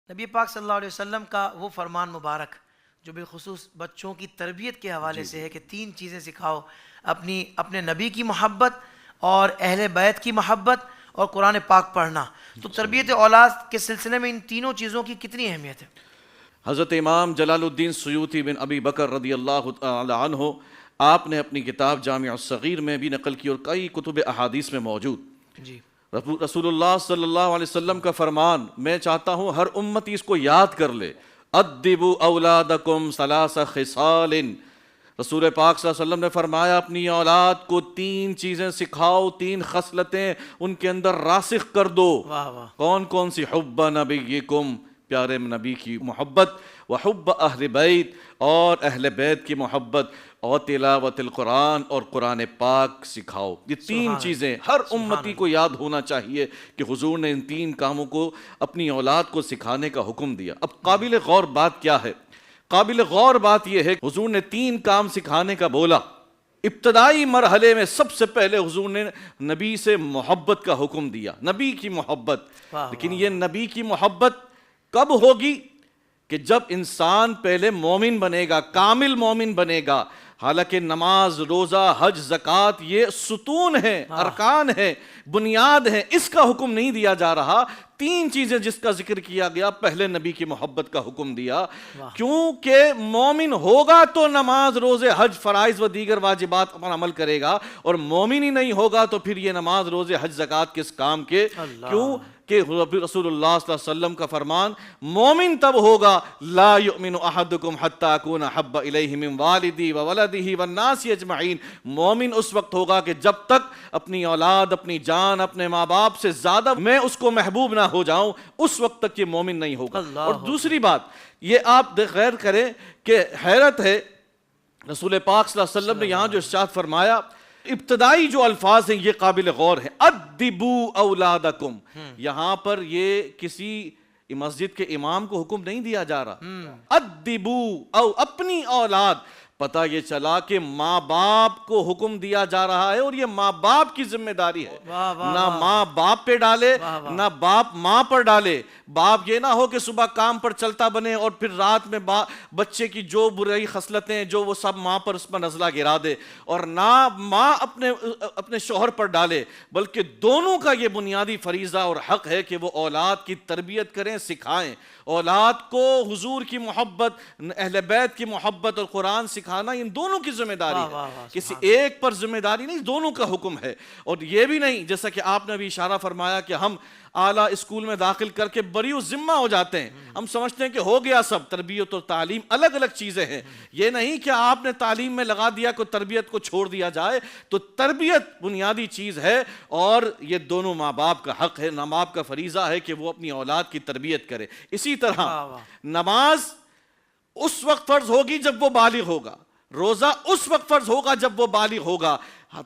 نبی پاک صلی اللہ علیہ وسلم کا وہ فرمان مبارک جو بالخصوص بچوں کی تربیت کے حوالے سے ہے کہ 3 چیزیں سکھاؤ، اپنے نبی کی محبت اور اہل بیت کی محبت اور قرآن پاک پڑھنا۔ تو تربیت اولاد کے سلسلے میں ان تینوں چیزوں کی کتنی اہمیت ہے؟ حضرت امام جلال الدین سیوطی بن ابی بکر رضی اللہ تعالی عنہ آپ نے اپنی کتاب جامع الصغیر میں بھی نقل کی اور کئی کتب احادیث میں موجود جی رسول اللہ صلی اللہ علیہ وسلم کا فرمان، میں چاہتا ہوں ہر امتی اس کو یاد کر لے، ادبوا اولادکم ثلاث خصال۔ رسول پاک صلی اللہ علیہ وسلم نے فرمایا اپنی اولاد کو 3 چیزیں سکھاؤ، 3 خصلتیں ان کے اندر راسخ کر دو۔ واہ واہ، کون کون سی؟ حب نبیکم، پیارے نبی کی محبت، وحب اہل بیت، اور اہل بیت کی محبت، اور تلاوت القرآن، اور قرآن پاک سکھاؤ۔ یہ 3 چیزیں ہر امتی کو یاد ہونا چاہیے کہ حضور نے ان 3 کاموں کو اپنی اولاد کو سکھانے کا حکم دیا۔ اب قابل غور بات کیا ہے؟ قابل غور بات یہ ہے کہ حضور نے 3 کام سکھانے کا بولا۔ ابتدائی مرحلے میں سب سے پہلے حضور نے نبی سے محبت کا حکم دیا، نبی کی محبت۔ لیکن یہ نبی کی محبت کب ہوگی؟ کہ جب انسان پہلے مومن بنے گا، کامل مومن بنے گا۔ حالانکہ نماز، روزہ، حج، زکوٰۃ یہ ستون ہیں، ارکان ہیں، بنیاد ہیں، اس کا حکم نہیں دیا جا رہا۔ 3 چیزیں جس کا ذکر کیا گیا، پہلے نبی کی محبت کا حکم دیا، کیونکہ مومن ہوگا تو نماز، روزے، حج، فرائض و دیگر واجبات پر عمل کرے گا، اور مومن ہی نہیں ہوگا تو پھر یہ نماز، روزے، حج، زکوٰۃ کس کام کے؟ کیوں کہ رسول اللہ صلی اللہ علیہ وسلم کا فرمان، مومن تب ہوگا لا یؤمن احدکم حتی اکون احب الیہ من والدی وولدہ والناس اجمعین۔ مومن اس وقت ہوگا کہ جب تک اپنی اولاد، اپنی جان، اپنے ماں باپ سے زیادہ میں اس کو محبوب نہ ہو جاؤں، اس وقت تک یہ مومن نہیں ہوگا۔ اور دوسری بات یہ آپ غیر کریں کہ حیرت ہے، رسول پاک صلی اللہ علیہ وسلم نے یہاں جو ارشاد فرمایا، ابتدائی جو الفاظ ہیں یہ قابل غور ہیں، ادبوا اولادکم۔ یہاں پر یہ کسی مسجد کے امام کو حکم نہیں دیا جا رہا، ادبوا، او اپنی اولاد۔ پتہ یہ چلا کہ ماں باپ کو حکم دیا جا رہا ہے، اور یہ ماں باپ کی ذمہ داری ہے۔ نہ ماں باپ پہ ڈالے، نہ باپ ماں پر ڈالے۔ باپ یہ نہ ہو کہ صبح کام پر چلتا بنے اور پھر رات میں بچے کی جو برائی خصلتیں جو وہ سب ماں پر اس پر نزلہ گرا دے، اور نہ ماں اپنے شوہر پر ڈالے، بلکہ دونوں کا یہ بنیادی فریضہ اور حق ہے کہ وہ اولاد کی تربیت کریں، سکھائیں۔ اولاد کو حضور کی محبت، اہل بیت کی محبت اور قرآن سکھانا ان دونوں کی ذمہ داری ہے، کسی ایک پر ذمہ داری نہیں، دونوں کا حکم ہے۔ اور یہ بھی نہیں، جیسا کہ آپ نے بھی اشارہ فرمایا کہ ہم اعلیٰ اسکول میں داخل کر کے بری ذمہ ہو جاتے ہیں، ہم سمجھتے ہیں کہ ہو گیا سب۔ تربیت اور تعلیم الگ الگ چیزیں ہیں، یہ نہیں کہ آپ نے تعلیم میں لگا دیا کہ تربیت کو چھوڑ دیا جائے۔ تو تربیت بنیادی چیز ہے، اور یہ دونوں ماں باپ کا حق ہے، ماں باپ کا فریضہ ہے کہ وہ اپنی اولاد کی تربیت کرے۔ اسی طرح نماز اس وقت فرض ہوگی جب وہ بالغ ہوگا، روزہ اس وقت فرض ہوگا جب وہ بالغ ہوگا،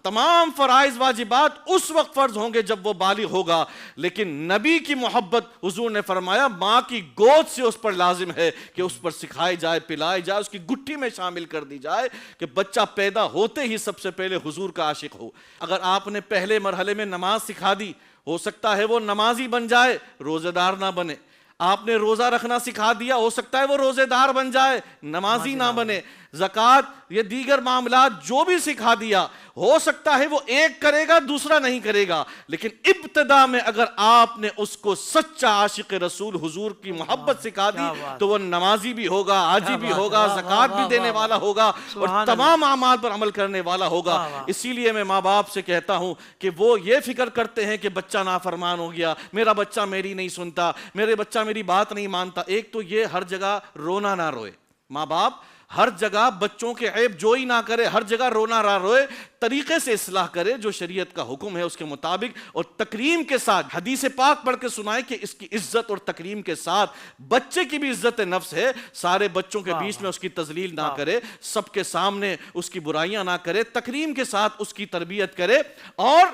تمام فرائض واجبات اس وقت فرض ہوں گے جب وہ بالغ ہوگا۔ لیکن نبی کی محبت حضور نے فرمایا ماں کی گود سے اس پر لازم ہے کہ اس پر سکھائی جائے، پلائی جائے، اس کی گٹھی میں شامل کر دی جائے، کہ بچہ پیدا ہوتے ہی سب سے پہلے حضور کا عاشق ہو۔ اگر آپ نے پہلے مرحلے میں نماز سکھا دی، ہو سکتا ہے وہ نمازی بن جائے، روزہ دار نہ بنے۔ آپ نے روزہ رکھنا سکھا دیا، ہو سکتا ہے وہ روزے دار بن جائے، نمازی نہ بنے۔ زکوٰۃ یہ دیگر معاملات جو بھی سکھا دیا، ہو سکتا ہے وہ ایک کرے گا دوسرا نہیں کرے گا، لیکن ابتدا میں اگر آپ نے اس کو سچا عاشق رسول حضور کی محبت سکھا دی تو وہ نمازی بھی ہوگا، حاجی بھی ہوگا، زکوٰۃ بھی دینے والا ہوگا، اور تمام اعمال پر عمل کرنے والا ہوگا۔ اسی لیے میں ماں باپ سے کہتا ہوں کہ وہ یہ فکر کرتے ہیں کہ بچہ نافرمان ہو گیا، میرا بچہ میری نہیں سنتا، میرے بچہ میری بات نہیں مانتا۔ ایک تو یہ ہر جگہ رونا نہ روئے، ماں باپ ہر جگہ بچوں کے عیب جوئی نہ کرے، ہر جگہ رونا نہ روئے، طریقے سے اصلاح کرے جو شریعت کا حکم ہے اس کے مطابق، اور تکریم کے ساتھ حدیث پاک پڑھ کے سنائے کہ اس کی عزت اور تکریم کے ساتھ بچے کی بھی عزت نفس ہے، سارے بچوں کے بیچ میں اس کی تذلیل نہ کرے، سب کے سامنے اس کی برائیاں نہ کرے، تکریم کے ساتھ اس کی تربیت کرے۔ اور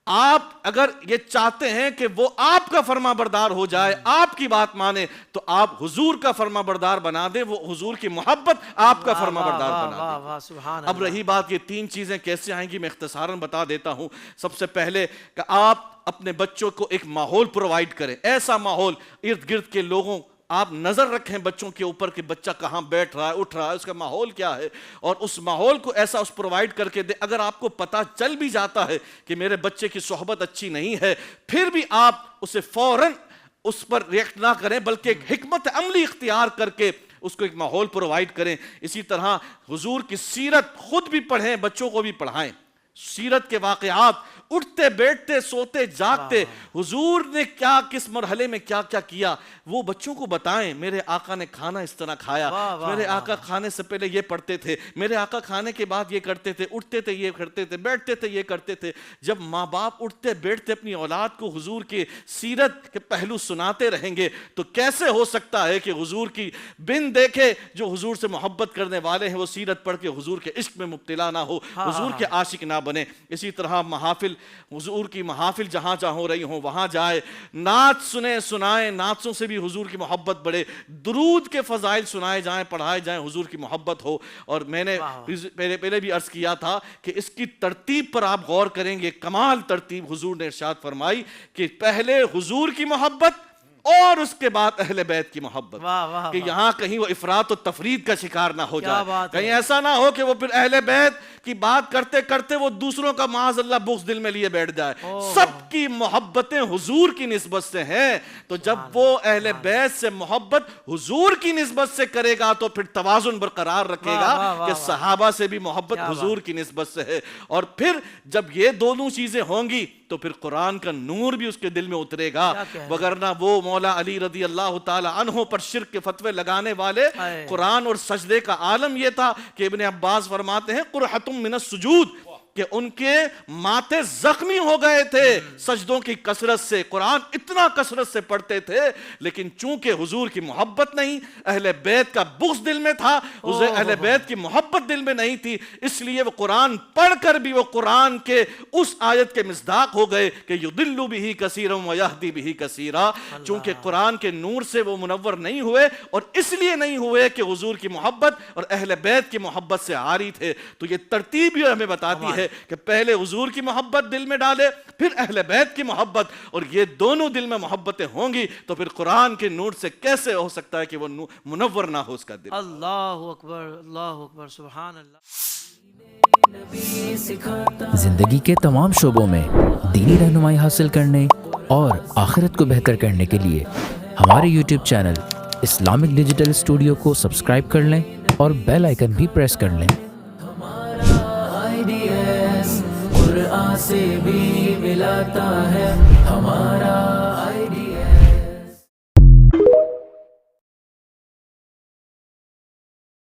آپ اگر یہ چاہتے ہیں کہ وہ آپ کا فرما بردار ہو جائے، آپ کی بات مانے، تو آپ حضور کا فرما بردار بنا دیں، وہ حضور کی محبت آپ کا فرما بردار بنا دیں۔ اب رہی بات یہ 3 چیزیں کیسے آئیں گی، میں اختصاراً بتا دیتا ہوں۔ سب سے پہلے کہ آپ اپنے بچوں کو ایک ماحول پرووائڈ کریں، ایسا ماحول ارد گرد کے لوگوں، آپ نظر رکھیں بچوں کے اوپر کہ بچہ کہاں بیٹھ رہا ہے، اٹھ رہا ہے، اس کا ماحول کیا ہے، اور اس ماحول کو ایسا اس پرووائڈ کر کے دیں۔ اگر آپ کو پتہ چل بھی جاتا ہے کہ میرے بچے کی صحبت اچھی نہیں ہے، پھر بھی آپ اسے فوراً اس پر ریئیکٹ نہ کریں، بلکہ ایک حکمت عملی اختیار کر کے اس کو ایک ماحول پرووائڈ کریں۔ اسی طرح حضور کی سیرت خود بھی پڑھیں، بچوں کو بھی پڑھائیں۔ سیرت کے واقعات، اٹھتے بیٹھتے سوتے جاگتے حضور نے کیا کس مرحلے میں کیا کیا کیا، وہ بچوں کو بتائیں۔ میرے آقا نے کھانا اس طرح کھایا، میرے آقا کھانے سے پہلے یہ پڑھتے تھے، میرے آقا کھانے کے بعد یہ کرتے تھے، اٹھتے تھے یہ کرتے تھے، بیٹھتے تھے یہ کرتے تھے۔ جب ماں باپ اٹھتے بیٹھتے اپنی اولاد کو حضور کی سیرت کے پہلو سناتے رہیں گے تو کیسے ہو سکتا ہے کہ حضور کی بن دیکھے جو حضور سے محبت کرنے والے ہیں وہ سیرت پڑھ کے حضور کے عشق میں مبتلا نہ ہو، حضور کے عاشق نہ بنے۔ اسی طرح محافل، حضور کی محافل جہاں جہاں ہو رہی ہوں وہاں جائے، نعت سنائیں، نعتوں سے بھی حضور کی محبت بڑھے، درود کے فضائل سنائے جائیں، پڑھائے جائیں، حضور کی محبت ہو۔ اور میں نے پہلے بھی عرض کیا تھا کہ اس کی ترتیب پر آپ غور کریں گے، کمال ترتیب حضور نے ارشاد فرمائی کہ پہلے حضور کی محبت اور اس کے بعد اہل بیت کی محبت، کہ یہاں کہیں وہ افراط و تفرید کا شکار نہ ہو جائے، کہیں ایسا نہ ہو کہ وہ پھر اہل بیت کی بات کرتے کرتے وہ دوسروں کا معاذ اللہ بغض دل میں لیے بیٹھ جائے۔ سب کی محبتیں حضور کی نسبت سے ہیں، تو جب وہ اہل بیت سے محبت حضور کی نسبت سے کرے گا تو پھر توازن برقرار رکھے گا کہ صحابہ سے بھی محبت حضور کی نسبت سے ہے۔ اور پھر جب یہ دونوں چیزیں ہوں گی تو پھر قرآن کا نور بھی اس کے دل میں اترے گا، وگرنہ وہ مولا علی رضی اللہ تعالی عنہ پر شرک کے فتوے لگانے والے، قرآن اور سجدے کا عالم یہ تھا کہ ابن عباس فرماتے ہیں قرحۃ من السجود، کہ ان کے ماتھے زخمی ہو گئے تھے سجدوں کی کثرت سے، قرآن اتنا کثرت سے پڑھتے تھے، لیکن چونکہ حضور کی محبت نہیں، اہل بیت کا بغض دل میں تھا، اہل بیت کی محبت دل میں نہیں تھی، اس لیے وہ قرآن پڑھ کر بھی وہ قرآن کے اس آیت کے مصداق ہو گئے کہ یضل بہ کثیرا ویہدی بہ کثیرا۔ چونکہ قرآن کے نور سے وہ منور نہیں ہوئے، اور اس لیے نہیں ہوئے کہ حضور کی محبت اور اہل بیت کی محبت سے عاری تھے۔ تو یہ ترتیب یہ ہمیں بتاتی ہے کہ پہلے حضور کی محبت دل میں ڈالے، پھر اہل بیت کی محبت، اور یہ دونوں دل میں محبتیں ہوں گی تو پھر قرآن کے نور سے کیسے ہو سکتا ہے کہ وہ منور نہ ہو اس کا دل۔ اللہ اکبر، سبحان اللہ۔ زندگی کے تمام شعبوں میں دینی رہنمائی حاصل کرنے اور آخرت کو بہتر کرنے کے لیے ہمارے YouTube channel Islamic digital studio کو سبسکرائب کر لیں اور بیل آئیکن بھی پریس کر لیں۔ قرآن سے بھی ملاتا ہے ہمارا